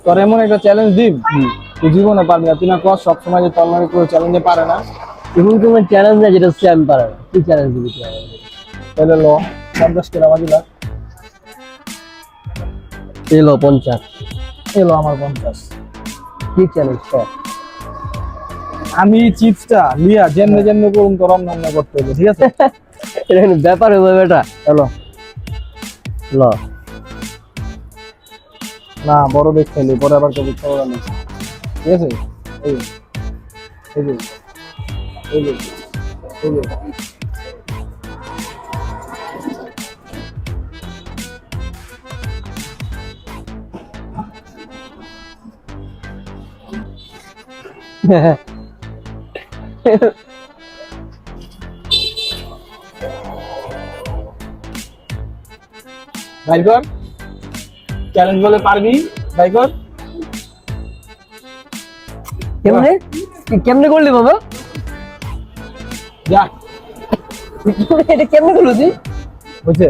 তোর এমন একটা চ্যালেঞ্জ দিম তুই জীবনে পারবি না, তুই না কর সবসময় যে তলনারি করে চ্যালেঞ্জে পারে না। এমন কোনো চ্যালেঞ্জ না যেটা হচ্ছে আমি পারবো না, কি চ্যালেঞ্জ দিবি তুই আমাকে? তাহলে ল 50 টাকা বাজিলা। এলো 50। এলো আমার 50। কি চ্যালেঞ্জ কর? আমি চিপসটা লিয়া যেমনে যেমনে করুন তোর অন্য করতে হবে, ঠিক আছে? এটা কোনো ব্যাপার হবে বেটা? এলো ল না বড় দেখ খেলি পরে আবার কবি খাওয়া নেই, ঠিক আছে? এই যে, এই যে, এই যে, এই যে। ভাই কর চ্যালেঞ্জ বলে পারবি, ভাই কর। কেমনে কেমনে করলি বাবা? যা এটা কেমনে করলি তুই? বুঝছে